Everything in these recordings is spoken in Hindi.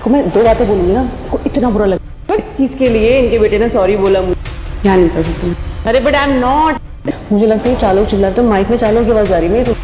इसको मैं 2 बातें बोलूंगी ना, इसको इतना बुरा लगेगा। इस चीज के लिए इनके बेटे ने सॉरी बोला, मुझे ध्यान नहीं था सकता। अरे बट आई एम नॉट, मुझे लगता है चालो चिल्ला तो माइक में चालो की आवाज आ रही है।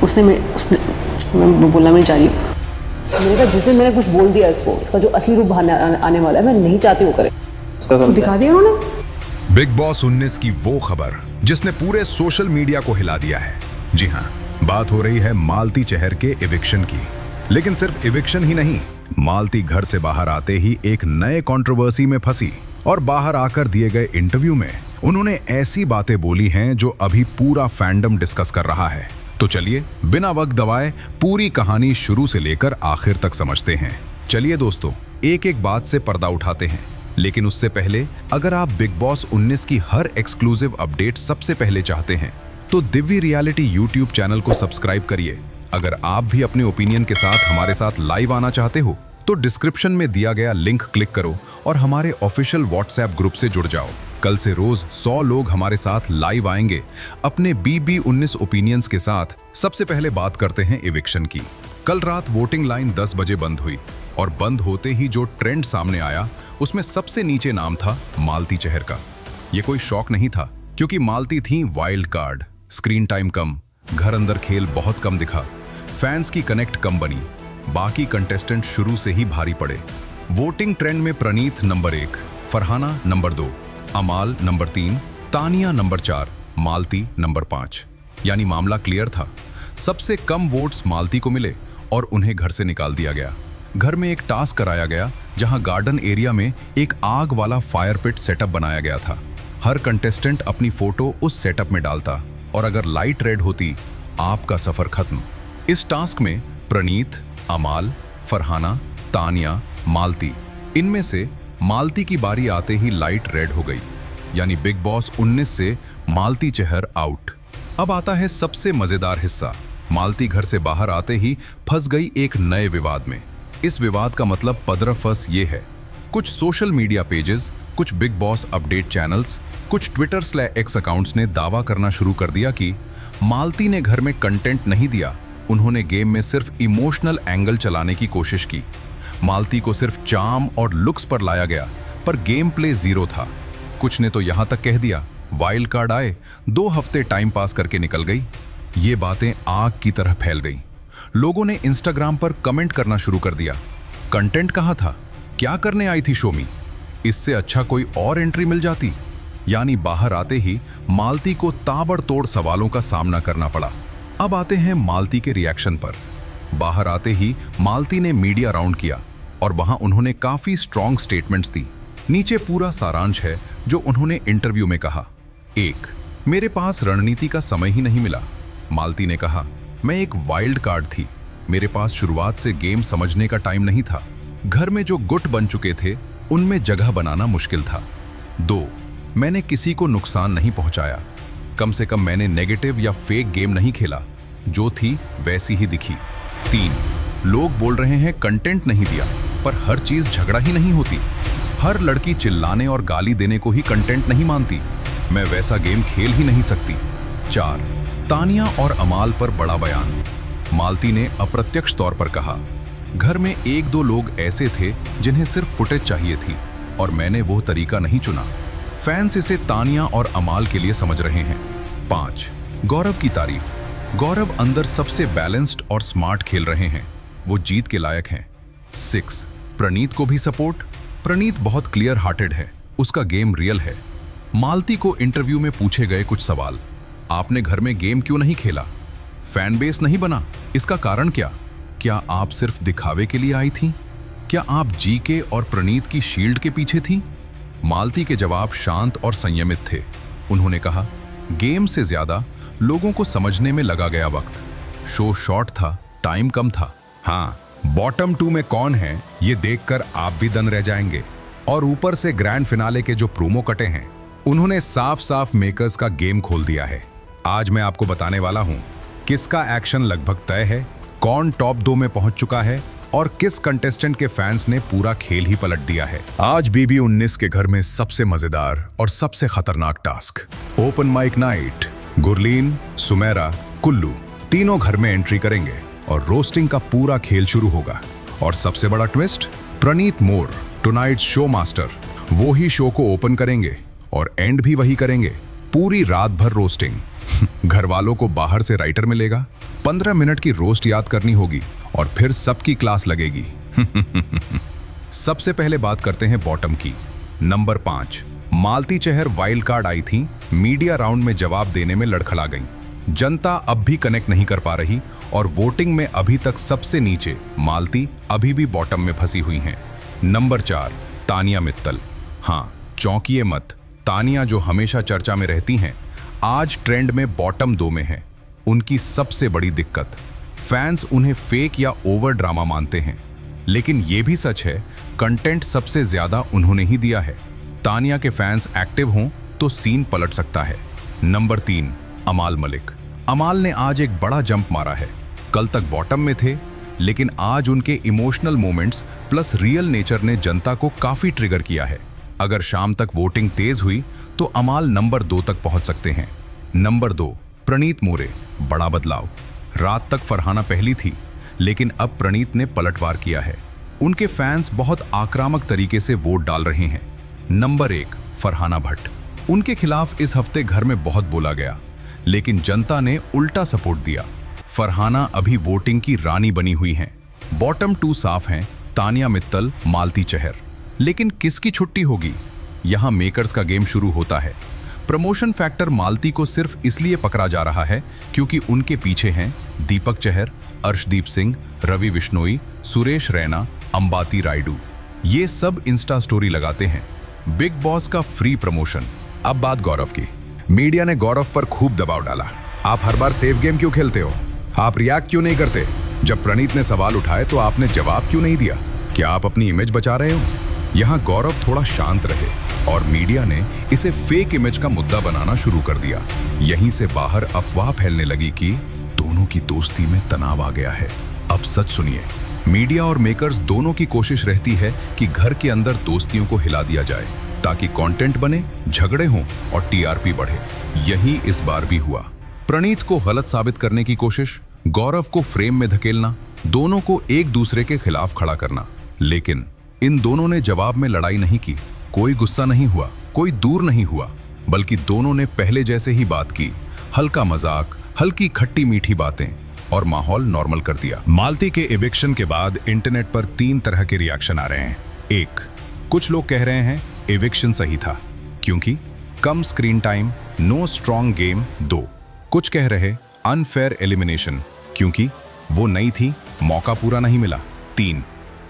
उसने मैं बोलना नहीं चाह रही, मैंने कहा जिस दिन मैंने कुछ बोल दिया इसको, इसका जो असली रूप आने वाला है, मैं नहीं चाहती वो करे। दिखा दिया उन्होंने बिग बॉस 19 की वो खबर जिसने पूरे सोशल मीडिया को हिला दिया है। जी हाँ, बात हो रही है मालती चहर के इविक्शन की। लेकिन सिर्फ इविक्शन ही नहीं, मालती घर से बाहर आते ही एक नए कंट्रोवर्सी में फंसी और बाहर आकर दिए गए इंटरव्यू में उन्होंने ऐसी बातें बोली हैं जो अभी पूरा फैंडम डिस्कस कर रहा है। तो चलिए बिना वक्त गवाए पूरी कहानी शुरू से लेकर आखिर तक समझते हैं। चलिए दोस्तों, एक एक बात से पर्दा उठाते हैं। लेकिन उससे पहले अगर आप बिग बॉस 19 की हर एक्सक्लूसिव अपडेट सबसे पहले चाहते हैं तो दिव्य रियलिटी यूट्यूब चैनल को सब्सक्राइब करिए। अगर आप भी अपने ओपिनियन के साथ हमारे साथ लाइव आना चाहते हो तो डिस्क्रिप्शन में दिया गया लिंक क्लिक करो और हमारे ऑफिशियल व्हाट्सएप ग्रुप से जुड़ जाओ। कल से रोज 100 लोग हमारे साथ लाइव आएंगे अपने BB 19 ओपिनियंस के साथ। सबसे पहले बात करते हैं इविक्शन की। कल रात वोटिंग लाइन 10 बजे बंद हुई और बंद होते ही जो ट्रेंड सामने आया उसमें सबसे नीचे नाम था मालती चहर का। ये कोई शौक नहीं था क्योंकि मालती थी वाइल्ड कार्ड। स्क्रीन टाइम कम, घर अंदर खेल बहुत कम दिखा, फैंस की कनेक्ट कम बनी, बाकी कंटेस्टेंट शुरू से ही भारी पड़े। वोटिंग ट्रेंड में प्रणीत नंबर 1, फरहाना नंबर 2, अमाल नंबर 3, तानिया नंबर 4, मालती नंबर 5। यानी मामला क्लियर था। सबसे कम वोट्स मालती को मिले और उन्हें घर से निकाल दिया गया। घर में एक टास्क कराया गया जहां गार्डन एरिया में एक आग वाला फायर पिट सेटअप बनाया गया था। हर कंटेस्टेंट अपनी फोटो उस सेटअप में डालता और अगर लाइट रेड होती आपका सफर खत्म। इस टास्क में प्रणीत, अमाल, फरहाना, तानिया, मालती, इनमें से मालती की बारी आते ही लाइट रेड हो गई। यानी बिग बॉस 19 से मालती चहर आउट। अब आता है सबसे मजेदार हिस्सा। मालती घर से बाहर आते ही फंस गई एक नए विवाद में। इस विवाद का मतलब पदरफस ये है, कुछ सोशल मीडिया पेजेस, कुछ बिग बॉस अपडेट चैनल्स, कुछ ट्विटर/एक्स अकाउंट्स ने दावा करना शुरू कर दिया कि मालती ने घर में कंटेंट नहीं दिया, उन्होंने गेम में सिर्फ इमोशनल एंगल चलाने की कोशिश की। मालती को सिर्फ चार्म और लुक्स पर लाया गया पर गेम प्ले जीरो था। कुछ ने तो यहां तक कह दिया वाइल्ड कार्ड आए, 2 हफ्ते टाइम पास करके निकल गई। ये बातें आग की तरह फैल गई। लोगों ने इंस्टाग्राम पर कमेंट करना शुरू कर दिया, कंटेंट कहां था, क्या करने आई थी शो में, इससे अच्छा कोई और एंट्री मिल जाती। यानी बाहर आते ही मालती को ताबड़तोड़ सवालों का सामना करना पड़ा। अब आते हैं मालती के रिएक्शन पर। बाहर आते ही मालती ने मीडिया राउंड किया और वहां उन्होंने काफी स्ट्रॉन्ग स्टेटमेंट्स दी। नीचे पूरा सारांश है जो उन्होंने इंटरव्यू में कहा। 1, मेरे पास रणनीति का समय ही नहीं मिला। मालती ने कहा, मैं एक वाइल्ड कार्ड थी, मेरे पास शुरुआत से गेम समझने का टाइम नहीं था। घर में जो गुट बन चुके थे उनमें जगह बनाना मुश्किल था। 2, मैंने किसी को नुकसान नहीं पहुंचाया, कम से कम मैंने नेगेटिव या फेक गेम नहीं खेला, जो थी वैसी ही दिखी। 3, लोग बोल रहे हैं कंटेंट नहीं दिया, पर हर चीज झगड़ा ही नहीं होती। हर लड़की चिल्लाने और गाली देने को ही कंटेंट नहीं मानती, मैं वैसा गेम खेल ही नहीं सकती। 4, तानिया और अमाल पर बड़ा बयान। मालती ने अप्रत्यक्ष तौर पर कहा, घर में 1-2 लोग ऐसे थे जिन्हें सिर्फ फुटेज चाहिए थी और मैंने वो तरीका नहीं चुना। फैंस इसे तानिया और अमाल के लिए समझ रहे हैं। 5, गौरव की तारीफ। गौरव अंदर सबसे बैलेंस्ड और स्मार्ट खेल रहे हैं, वो जीत के लायक हैं। 6, प्रणीत को भी सपोर्ट। प्रणीत बहुत क्लियर हार्टेड है, उसका गेम रियल है। मालती को इंटरव्यू में पूछे गए कुछ सवाल, आपने घर में गेम क्यों नहीं खेला, फैन बेस नहीं बना, इसका कारण क्या, क्या आप सिर्फ दिखावे के लिए आई थी, क्या आप जीके और प्रणीत की शील्ड के पीछे थी। मालती के जवाब शांत और संयमित थे। उन्होंने कहा, गेम से ज्यादा लोगों को समझने में लगा गया वक्त, शो शॉर्ट था, टाइम कम था। हाँ, बॉटम 2 में कौन है ये देखकर आप भी दंग रह जाएंगे। और ऊपर से ग्रैंड फिनाले के जो प्रोमो कटे हैं उन्होंने साफ साफ मेकर्स का गेम खोल दिया है। आज मैं आपको बताने वाला हूं किसका एक्शन लगभग तय है, कौन टॉप 2 में पहुंच चुका है और किस कंटेस्टेंट के फैंस ने पूरा खेल ही पलट दिया है। आज BB 19 के घर में सबसे मजेदार और सबसे खतरनाक task, open mic night. Gurleen, Sumera, Kullu तीनों घर में एंट्री करेंगे और रोस्टिंग का पूरा खेल शुरू होगा। और सबसे बड़ा ट्विस्ट, प्रणीत मोर, टुनाइट्स शो मास्टर, वो ही शो को ओपन करेंगे और एंड भी वही करेंगे। पूरी रात भर रोस्टिंग। घर वालों को बाहर से राइटर मिलेगा, 15 मिनट की रोस्ट याद करनी होगी और फिर सबकी क्लास लगेगी। सबसे पहले बात करते हैं बॉटम की। Number 5, Malti Chahar wild card आई थी, मीडिया राउंड में जवाब देने में लड़खड़ा गई। जनता अब भी कनेक्ट नहीं कर पा रही और वोटिंग में अभी तक सबसे नीचे मालती अभी भी बॉटम में फंसी हुई हैं। नंबर 4, तानिया मित्तल। हाँ, चौंकिए मत, तानिया जो हमेशा चर्चा में रहती हैं, आज ट्रेंड में बॉटम 2 में है। उनकी सबसे बड़ी दिक्कत, फैंस उन्हें फेक या ओवर ड्रामा मानते हैं, लेकिन यह भी सच है कंटेंट सबसे ज्यादा उन्होंने ही दिया है। तानिया के फैंस एक्टिव हों तो सीन पलट सकता है। नंबर 3, अमाल मलिक। अमाल ने आज एक बड़ा जंप मारा है। कल तक बॉटम में थे, लेकिन आज उनके emotional moments plus real nature ने जनता को काफी ट्रिगर किया है। अगर शाम तक वोटिंग तेज हुई तो अमाल नंबर 2 तक पहुंच सकते हैं। नंबर 2, प्रणीत मोरे। बड़ा बदलाव। रात तक फरहाना पहली थी, लेकिन अब प्रणीत ने पलटवार किया है। उनके फैंस बहुत आक्रामक तरीके से वोट डाल रहे हैं। नंबर 1, फरहाना भट्ट। उनके खिलाफ इस हफ्ते घर में बहुत बोला गया, लेकिन जनता ने उल्टा सपोर्ट दिया। फरहाना अभी वोटिंग की रानी बनी हुई हैं। बॉटम 2 साफ हैं, तानिया मित्तल, मालती चहर। लेकिन किसकी छुट्टी होगी? यहां मेकर्स का गेम शुरू होता है। प्रमोशन फैक्टर मालती को सिर्फ इसलिए पकड़ा जा रहा है क्योंकि उनके पीछे हैं दीपक चहर, अर्शदीप सिंह, रवि बिश्नोई, सुरेश रैना, अंबाती रायडू। ये सब इंस्टा स्टोरी लगाते हैं। बिग बॉस का फ्री प्रमोशन। अब बात गौरव की। मीडिया ने गौरव पर खूब दबाव डाला। आप हर बार सेफ गेम क्यों खेलते हो? आप रिएक्ट क्यों नहीं करते? जब प्रणीत ने सवाल उठाए तो आपने जवाब क्यों नहीं दिया? क्या आप अपनी इमेज बचा रहे हो? यहाँ गौरव थोड़ा शांत रहे और मीडिया ने इसे फेक इमेज का मुद्दा बनाना शुरू कर दिया। यहीं से बाहर अफवाह फैलने लगी कि दोनों की दोस्ती में तनाव आ गया है। अब सच सुनिए, मीडिया और मेकर्स दोनों की कोशिश रहती है कि घर के अंदर दोस्तियों को हिला दिया जाए ताकि कंटेंट बने, झगड़े हों और टीआरपी बढ़े। यही इस बार भी हुआ। प्रणीत को गलत साबित करने की कोशिश, गौरव को फ्रेम में धकेलना, दोनों को एक दूसरे के खिलाफ खड़ा करना। लेकिन इन दोनों ने जवाब में लड़ाई नहीं की। कोई गुस्सा नहीं हुआ, कोई दूर नहीं हुआ, बल्कि दोनों ने पहले जैसे ही बात की। हल्का मजाक, हल्की खट्टी मीठी बातें और माहौल नॉर्मल कर दिया। मालती के एविक्शन के बाद इंटरनेट पर 3 तरह के रिएक्शन आ रहे हैं। 1, कुछ लोग कह रहे हैं एविक्शन सही था क्योंकि कम screen time, no strong game. 2, कुछ कह रहे अनफेयर एलिमिनेशन क्योंकि वो नई थी, मौका पूरा नहीं मिला। 3,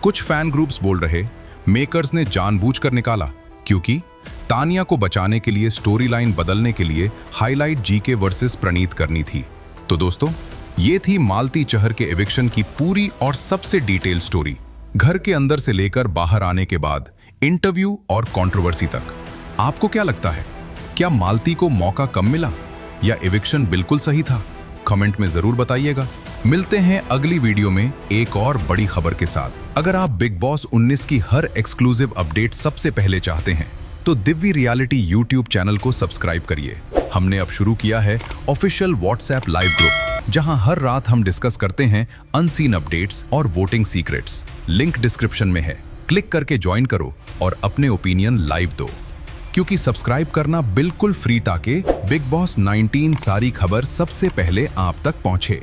कुछ फैन ग्रुप्स बोल रहे मेकर्स ने जानबूझकर निकाला क्योंकि तानिया को बचाने के लिए स्टोरी लाइन बदलने के लिए हाईलाइट जीके वर्सेस प्रणीत करनी थी। तो दोस्तों, ये थी मालती चहर के एविक्शन की पूरी और सबसे डिटेल स्टोरी। घर के अंदर से लेकर बाहर आने के बाद इंटरव्यू और कंट्रोवर्सी तक। आपको क्या लगता है? क्या मालती को मौका कम मिला या एविक्शन बिल्कुल सही था? कमेंट में जरूर बताइएगा। मिलते हैं अगली वीडियो में एक और बड़ी खबर के साथ। अगर आप बिग बॉस 19 की हर एक्सक्लूसिव अपडेट सबसे पहले चाहते हैं तो दिव्य रियलिटी यूट्यूब चैनल को सब्सक्राइब करिए। हमने अब शुरू किया है ऑफिशियल व्हाट्सएप लाइव ग्रुप, जहां हर रात हम डिस्कस करते हैं अनसीन अपडेट्स और वोटिंग सीक्रेट्स। लिंक डिस्क्रिप्शन में है, क्लिक करके ज्वाइन करो और अपने ओपिनियन लाइव दो, क्योंकि सब्सक्राइब करना बिल्कुल फ्री ताकि बिग बॉस 19 सारी खबर सबसे पहले आप तक पहुंचे।